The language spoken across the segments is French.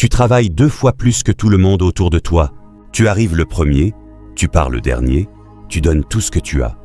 Tu travailles 2 fois plus que tout le monde autour de toi. Tu arrives le premier, tu pars le dernier, tu donnes tout ce que tu as.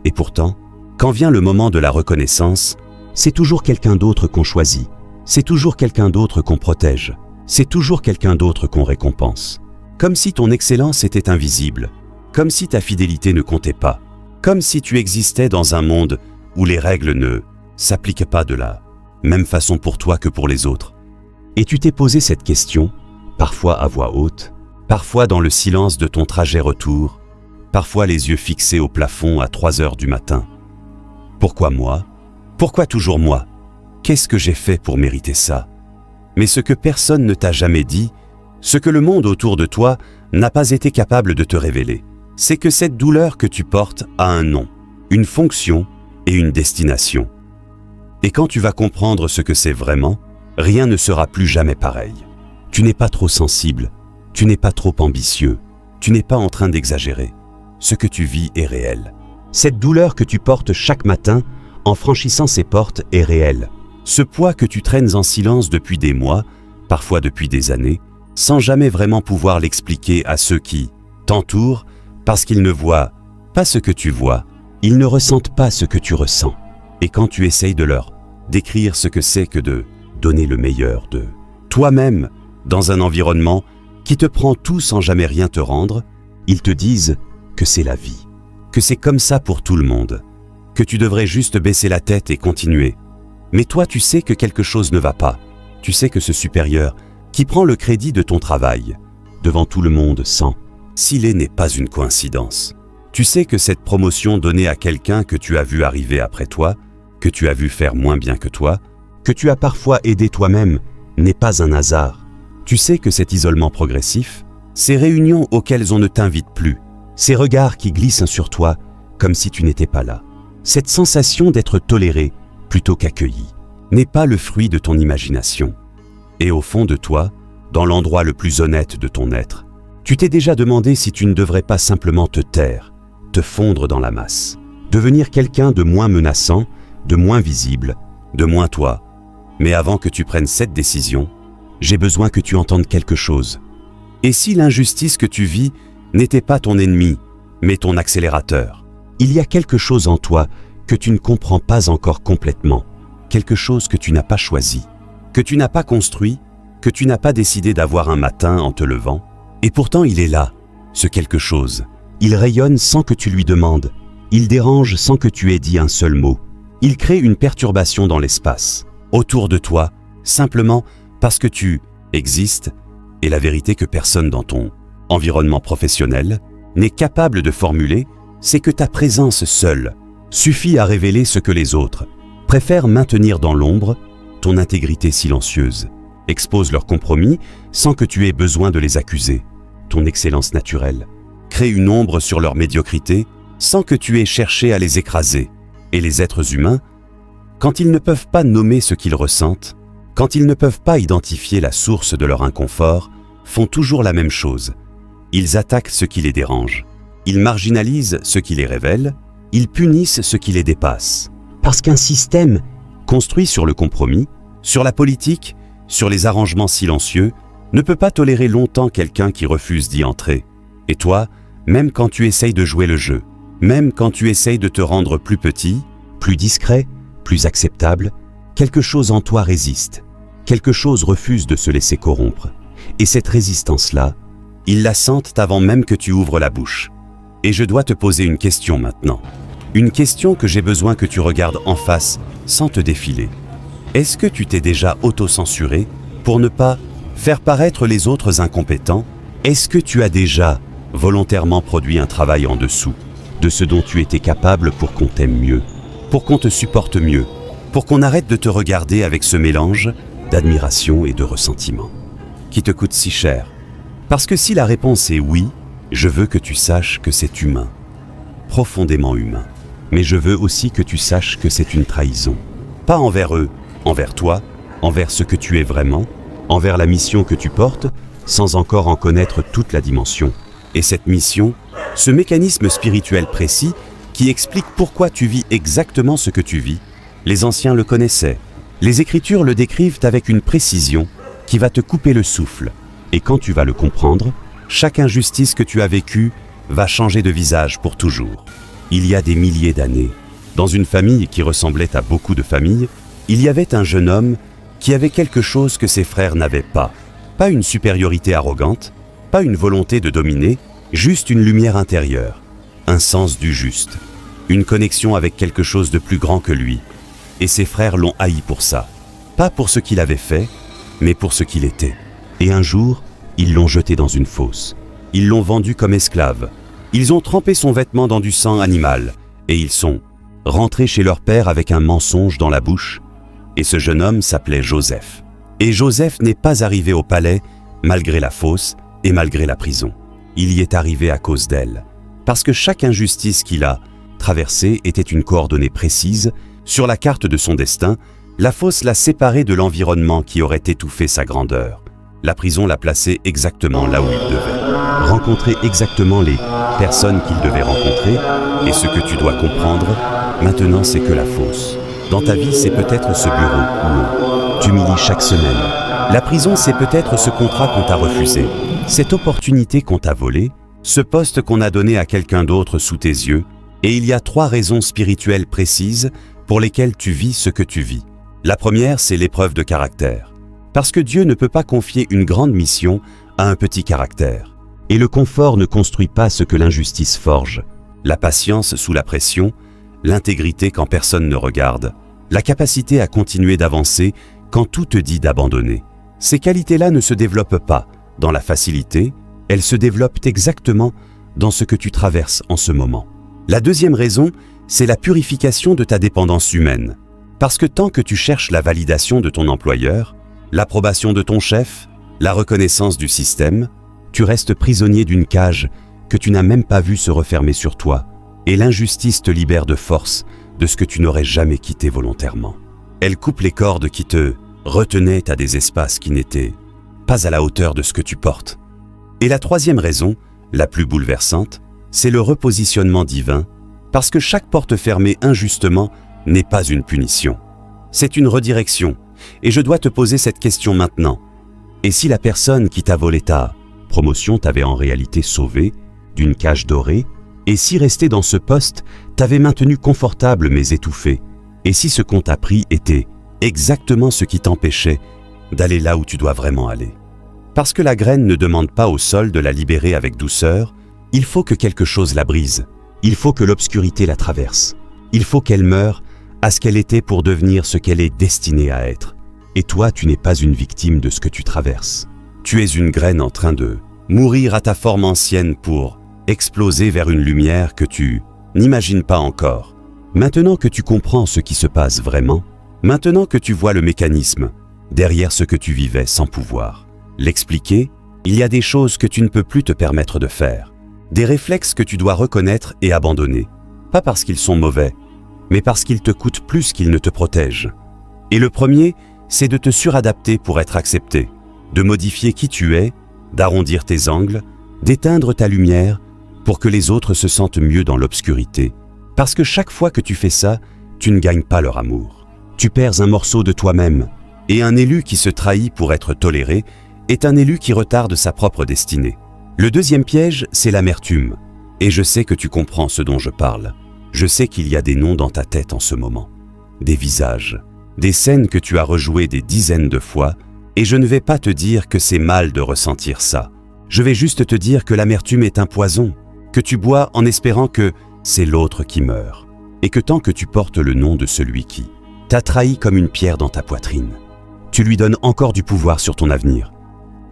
Et pourtant, quand vient le moment de la reconnaissance, c'est toujours quelqu'un d'autre qu'on choisit. C'est toujours quelqu'un d'autre qu'on protège. C'est toujours quelqu'un d'autre qu'on récompense. Comme si ton excellence était invisible. Comme si ta fidélité ne comptait pas. Comme si tu existais dans un monde où les règles ne s'appliquent pas de la même façon pour toi que pour les autres. Et tu t'es posé cette question, parfois à voix haute, parfois dans le silence de ton trajet retour, parfois les yeux fixés au plafond à 3 heures du matin. Pourquoi moi? Pourquoi toujours moi? Qu'est-ce que j'ai fait pour mériter ça? Mais ce que personne ne t'a jamais dit, ce que le monde autour de toi n'a pas été capable de te révéler, c'est que cette douleur que tu portes a un nom, une fonction et une destination. Et quand tu vas comprendre ce que c'est vraiment, rien ne sera plus jamais pareil. Tu n'es pas trop sensible, tu n'es pas trop ambitieux, tu n'es pas en train d'exagérer. Ce que tu vis est réel. Cette douleur que tu portes chaque matin en franchissant ces portes est réelle. Ce poids que tu traînes en silence depuis des mois, parfois depuis des années, sans jamais vraiment pouvoir l'expliquer à ceux qui t'entourent parce qu'ils ne voient pas ce que tu vois, ils ne ressentent pas ce que tu ressens. Et quand tu essayes de leur décrire ce que c'est que de donner le meilleur de toi-même dans un environnement qui te prend tout sans jamais rien te rendre, ils te disent que c'est la vie, que c'est comme ça pour tout le monde, que tu devrais juste baisser la tête et continuer. Mais toi, tu sais que quelque chose ne va pas. Tu sais que ce supérieur qui prend le crédit de ton travail devant tout le monde sans s'il n'est pas une coïncidence. Tu sais que cette promotion donnée à quelqu'un que tu as vu arriver après toi, que tu as vu faire moins bien que toi, que tu as parfois aidé toi-même, n'est pas un hasard. Tu sais que cet isolement progressif, ces réunions auxquelles on ne t'invite plus, ces regards qui glissent sur toi comme si tu n'étais pas là, cette sensation d'être toléré plutôt qu'accueilli, n'est pas le fruit de ton imagination. Et au fond de toi, dans l'endroit le plus honnête de ton être, tu t'es déjà demandé si tu ne devrais pas simplement te taire, te fondre dans la masse, devenir quelqu'un de moins menaçant, de moins visible, de moins toi. Mais avant que tu prennes cette décision, j'ai besoin que tu entendes quelque chose. Et si l'injustice que tu vis n'était pas ton ennemi, mais ton accélérateur? Il y a quelque chose en toi que tu ne comprends pas encore complètement, quelque chose que tu n'as pas choisi, que tu n'as pas construit, que tu n'as pas décidé d'avoir un matin en te levant. Et pourtant il est là, ce quelque chose. Il rayonne sans que tu lui demandes, il dérange sans que tu aies dit un seul mot. Il crée une perturbation dans l'espace, autour de toi, simplement parce que tu existes, et la vérité que personne dans ton environnement professionnel n'est capable de formuler, c'est que ta présence seule suffit à révéler ce que les autres préfèrent maintenir dans l'ombre. Ton intégrité silencieuse expose leurs compromis sans que tu aies besoin de les accuser. Ton excellence naturelle crée une ombre sur leur médiocrité sans que tu aies cherché à les écraser. Et les êtres humains, quand ils ne peuvent pas nommer ce qu'ils ressentent, quand ils ne peuvent pas identifier la source de leur inconfort, font toujours la même chose. Ils attaquent ce qui les dérange. Ils marginalisent ce qui les révèle. Ils punissent ce qui les dépasse. Parce qu'un système construit sur le compromis, sur la politique, sur les arrangements silencieux, ne peut pas tolérer longtemps quelqu'un qui refuse d'y entrer. Et toi, même quand tu essayes de jouer le jeu, même quand tu essayes de te rendre plus petit, plus discret, plus acceptable, quelque chose en toi résiste. Quelque chose refuse de se laisser corrompre. Et cette résistance-là, ils la sentent avant même que tu ouvres la bouche. Et je dois te poser une question maintenant. Une question que j'ai besoin que tu regardes en face sans te défiler. Est-ce que tu t'es déjà auto-censuré pour ne pas faire paraître les autres incompétents? Est-ce que tu as déjà volontairement produit un travail en dessous de ce dont tu étais capable pour qu'on t'aime mieux, pour qu'on te supporte mieux, pour qu'on arrête de te regarder avec ce mélange d'admiration et de ressentiment qui te coûte si cher? Parce que si la réponse est oui, je veux que tu saches que c'est humain, profondément humain. Mais je veux aussi que tu saches que c'est une trahison. Pas envers eux, envers toi, envers ce que tu es vraiment, envers la mission que tu portes, sans encore en connaître toute la dimension. Et cette mission, ce mécanisme spirituel précis qui explique pourquoi tu vis exactement ce que tu vis, les anciens le connaissaient. Les Écritures le décrivent avec une précision qui va te couper le souffle. Et quand tu vas le comprendre, chaque injustice que tu as vécue va changer de visage pour toujours. Il y a des milliers d'années, dans une famille qui ressemblait à beaucoup de familles, il y avait un jeune homme qui avait quelque chose que ses frères n'avaient pas. Pas une supériorité arrogante, pas une volonté de dominer, juste une lumière intérieure, un sens du juste, une connexion avec quelque chose de plus grand que lui. Et ses frères l'ont haï pour ça. Pas pour ce qu'il avait fait, mais pour ce qu'il était. Et un jour, ils l'ont jeté dans une fosse. Ils l'ont vendu comme esclave. Ils ont trempé son vêtement dans du sang animal. Et ils sont rentrés chez leur père avec un mensonge dans la bouche. Et ce jeune homme s'appelait Joseph. Et Joseph n'est pas arrivé au palais malgré la fosse et malgré la prison. Il y est arrivé à cause d'elle. Parce que chaque injustice qu'il a traversée était une coordonnée précise. Sur la carte de son destin, la fosse l'a séparé de l'environnement qui aurait étouffé sa grandeur. La prison l'a placé exactement là où il devait. Rencontrer exactement les personnes qu'il devait rencontrer. Et ce que tu dois comprendre, maintenant, c'est que la fosse. Dans ta vie, c'est peut-être ce bureau où tu m'humilies chaque semaine. La prison, c'est peut-être ce contrat qu'on t'a refusé, cette opportunité qu'on t'a volée, ce poste qu'on a donné à quelqu'un d'autre sous tes yeux. Et il y a 3 raisons spirituelles précises pour lesquelles tu vis ce que tu vis. La première, c'est l'épreuve de caractère. Parce que Dieu ne peut pas confier une grande mission à un petit caractère. Et le confort ne construit pas ce que l'injustice forge. La patience sous la pression, l'intégrité quand personne ne regarde, la capacité à continuer d'avancer quand tout te dit d'abandonner. Ces qualités-là ne se développent pas dans la facilité, elles se développent exactement dans ce que tu traverses en ce moment. La deuxième raison, c'est la purification de ta dépendance humaine. Parce que tant que tu cherches la validation de ton employeur, l'approbation de ton chef, la reconnaissance du système, tu restes prisonnier d'une cage que tu n'as même pas vue se refermer sur toi. Et l'injustice te libère de force de ce que tu n'aurais jamais quitté volontairement. Elle coupe les cordes qui te retenaient à des espaces qui n'étaient pas à la hauteur de ce que tu portes. Et la troisième raison, la plus bouleversante, c'est le repositionnement divin, parce que chaque porte fermée injustement n'est pas une punition. C'est une redirection, et je dois te poser cette question maintenant. Et si la personne qui t'a volé ta promotion t'avait en réalité sauvé d'une cage dorée, et si rester dans ce poste t'avait maintenu confortable mais étouffé, et si ce qu'on t'a pris était exactement ce qui t'empêchait d'aller là où tu dois vraiment aller? Parce que la graine ne demande pas au sol de la libérer avec douceur, il faut que quelque chose la brise, il faut que l'obscurité la traverse, il faut qu'elle meure à ce qu'elle était pour devenir ce qu'elle est destinée à être. Et toi, tu n'es pas une victime de ce que tu traverses. Tu es une graine en train de mourir à ta forme ancienne pour exploser vers une lumière que tu n'imagines pas encore. Maintenant que tu comprends ce qui se passe vraiment, maintenant que tu vois le mécanisme derrière ce que tu vivais sans pouvoir l'expliquer, il y a des choses que tu ne peux plus te permettre de faire, des réflexes que tu dois reconnaître et abandonner, pas parce qu'ils sont mauvais, mais parce qu'ils te coûtent plus qu'ils ne te protègent. Et le premier, c'est de te suradapter pour être accepté, de modifier qui tu es, d'arrondir tes angles, d'éteindre ta lumière pour que les autres se sentent mieux dans l'obscurité. Parce que chaque fois que tu fais ça, tu ne gagnes pas leur amour. Tu perds un morceau de toi-même, et un élu qui se trahit pour être toléré est un élu qui retarde sa propre destinée. Le deuxième piège, c'est l'amertume. Et je sais que tu comprends ce dont je parle. Je sais qu'il y a des noms dans ta tête en ce moment, des visages, des scènes que tu as rejouées des dizaines de fois, et je ne vais pas te dire que c'est mal de ressentir ça. Je vais juste te dire que l'amertume est un poison, que tu bois en espérant que c'est l'autre qui meurt, et que tant que tu portes le nom de celui qui t'a trahi comme une pierre dans ta poitrine, tu lui donnes encore du pouvoir sur ton avenir.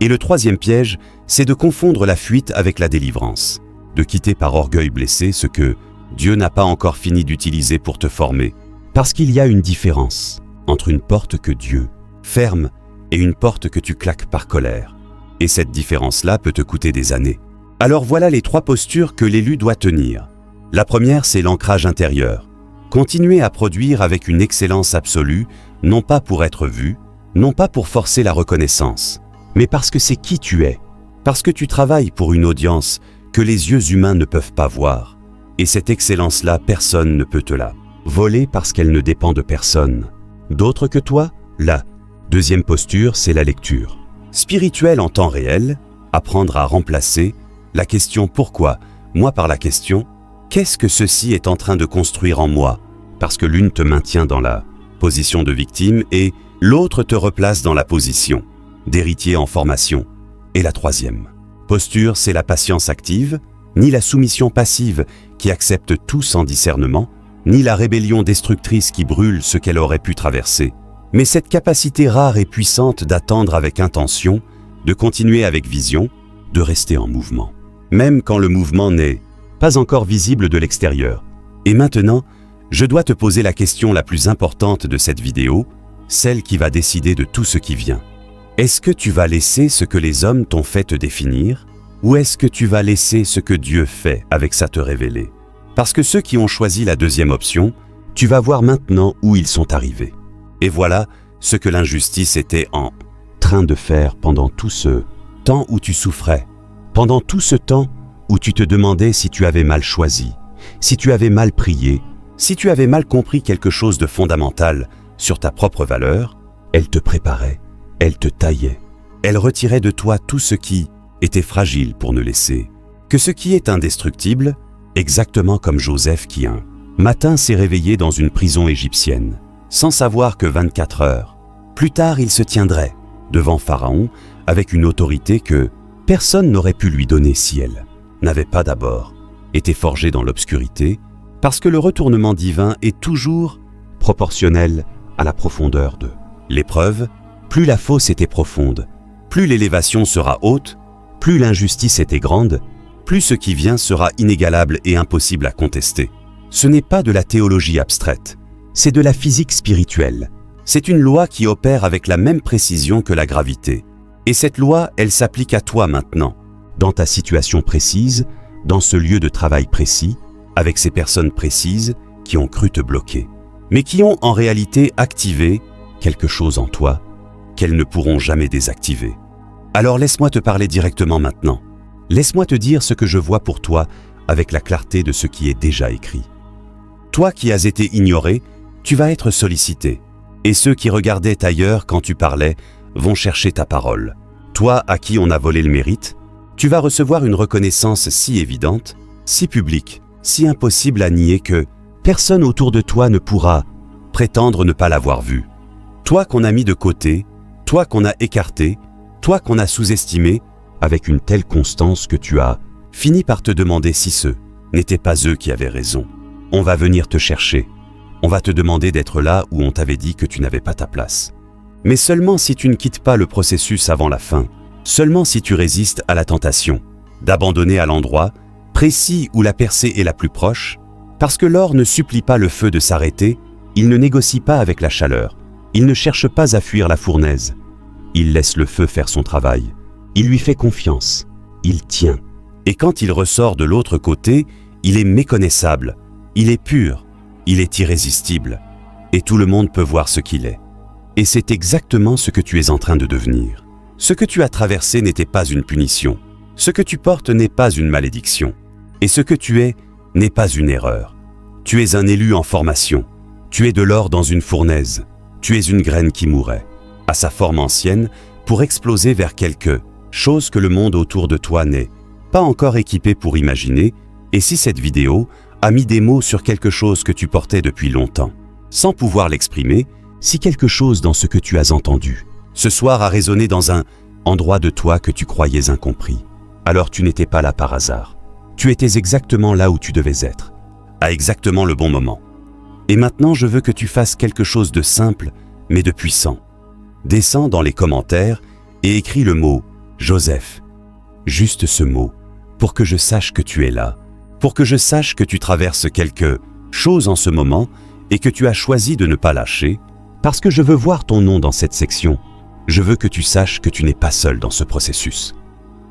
Et le troisième piège, c'est de confondre la fuite avec la délivrance, de quitter par orgueil blessé ce que Dieu n'a pas encore fini d'utiliser pour te former, parce qu'il y a une différence entre une porte que Dieu ferme et une porte que tu claques par colère. Et cette différence-là peut te coûter des années. Alors voilà les 3 postures que l'élu doit tenir. La première, c'est l'ancrage intérieur. Continuer à produire avec une excellence absolue, non pas pour être vu, non pas pour forcer la reconnaissance, mais parce que c'est qui tu es, parce que tu travailles pour une audience que les yeux humains ne peuvent pas voir. Et cette excellence-là, personne ne peut te la voler parce qu'elle ne dépend de personne d'autre que toi. La deuxième posture, c'est la lecture. Spirituel en temps réel, apprendre à remplacer la question « Pourquoi ?» moi par la question « Qu'est-ce que ceci est en train de construire en moi ?» parce que l'une te maintient dans la position de victime et l'autre te replace dans la position d'héritier en formation. Et la troisième posture, c'est la patience active, ni la soumission passive qui accepte tout sans discernement, ni la rébellion destructrice qui brûle ce qu'elle aurait pu traverser, mais cette capacité rare et puissante d'attendre avec intention, de continuer avec vision, de rester en mouvement, même quand le mouvement n'est pas encore visible de l'extérieur. Et maintenant, je dois te poser la question la plus importante de cette vidéo, celle qui va décider de tout ce qui vient. Est-ce que tu vas laisser ce que les hommes t'ont fait te définir, ou est-ce que tu vas laisser ce que Dieu fait avec ça te révéler? Parce que ceux qui ont choisi la deuxième option, tu vas voir maintenant où ils sont arrivés. Et voilà ce que l'injustice était en train de faire pendant tout ce temps où tu souffrais, pendant tout ce temps où tu te demandais si tu avais mal choisi, si tu avais mal prié, si tu avais mal compris quelque chose de fondamental sur ta propre valeur. Elle te préparait, elle te taillait, elle retirait de toi tout ce qui était fragile pour ne laisser que ce qui est indestructible, exactement comme Joseph qui un matin s'est réveillé dans une prison égyptienne, sans savoir que 24 heures plus tard il se tiendrait devant Pharaon avec une autorité que personne n'aurait pu lui donner si elle n'avait pas d'abord été forgée dans l'obscurité, parce que le retournement divin est toujours proportionnel à la profondeur de l'épreuve. Plus la fosse était profonde, plus l'élévation sera haute, plus l'injustice était grande, plus ce qui vient sera inégalable et impossible à contester. Ce n'est pas de la théologie abstraite, c'est de la physique spirituelle. C'est une loi qui opère avec la même précision que la gravité. Et cette loi, elle s'applique à toi maintenant, dans ta situation précise, dans ce lieu de travail précis, avec ces personnes précises qui ont cru te bloquer, mais qui ont en réalité activé quelque chose en toi qu'elles ne pourront jamais désactiver. Alors laisse-moi te parler directement maintenant. Laisse-moi te dire ce que je vois pour toi avec la clarté de ce qui est déjà écrit. Toi qui as été ignoré, tu vas être sollicité. Et ceux qui regardaient ailleurs quand tu parlais vont chercher ta parole. Toi à qui on a volé le mérite, tu vas recevoir une reconnaissance si évidente, si publique, si impossible à nier que personne autour de toi ne pourra prétendre ne pas l'avoir vue. Toi qu'on a mis de côté, toi qu'on a écarté, toi qu'on a sous-estimé, avec une telle constance que tu as fini par te demander si ce n'étaient pas eux qui avaient raison. On va venir te chercher. On va te demander d'être là où on t'avait dit que tu n'avais pas ta place. Mais seulement si tu ne quittes pas le processus avant la fin, seulement si tu résistes à la tentation d'abandonner à l'endroit précis où la percée est la plus proche, parce que l'or ne supplie pas le feu de s'arrêter, il ne négocie pas avec la chaleur, il ne cherche pas à fuir la fournaise, il laisse le feu faire son travail, il lui fait confiance, il tient. Et quand il ressort de l'autre côté, il est méconnaissable, il est pur, il est irrésistible, et tout le monde peut voir ce qu'il est. Et c'est exactement ce que tu es en train de devenir. Ce que tu as traversé n'était pas une punition, ce que tu portes n'est pas une malédiction, et ce que tu es n'est pas une erreur. Tu es un élu en formation, tu es de l'or dans une fournaise, tu es une graine qui mourrait, à sa forme ancienne, pour exploser vers quelque chose que le monde autour de toi n'est pas encore équipé pour imaginer. Et si cette vidéo a mis des mots sur quelque chose que tu portais depuis longtemps, sans pouvoir l'exprimer, si quelque chose dans ce que tu as entendu ce soir a résonné dans un endroit de toi que tu croyais incompris, alors tu n'étais pas là par hasard. Tu étais exactement là où tu devais être, à exactement le bon moment. Et maintenant, je veux que tu fasses quelque chose de simple, mais de puissant. Descends dans les commentaires et écris le mot « Joseph ». Juste ce mot, pour que je sache que tu es là, pour que je sache que tu traverses quelque chose en ce moment et que tu as choisi de ne pas lâcher, parce que je veux voir ton nom dans cette section. Je veux que tu saches que tu n'es pas seul dans ce processus.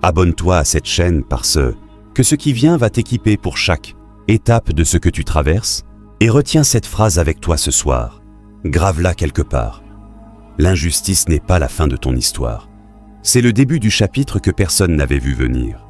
Abonne-toi à cette chaîne parce que ce qui vient va t'équiper pour chaque étape de ce que tu traverses, et retiens cette phrase avec toi ce soir. Grave-la quelque part. L'injustice n'est pas la fin de ton histoire. C'est le début du chapitre que personne n'avait vu venir.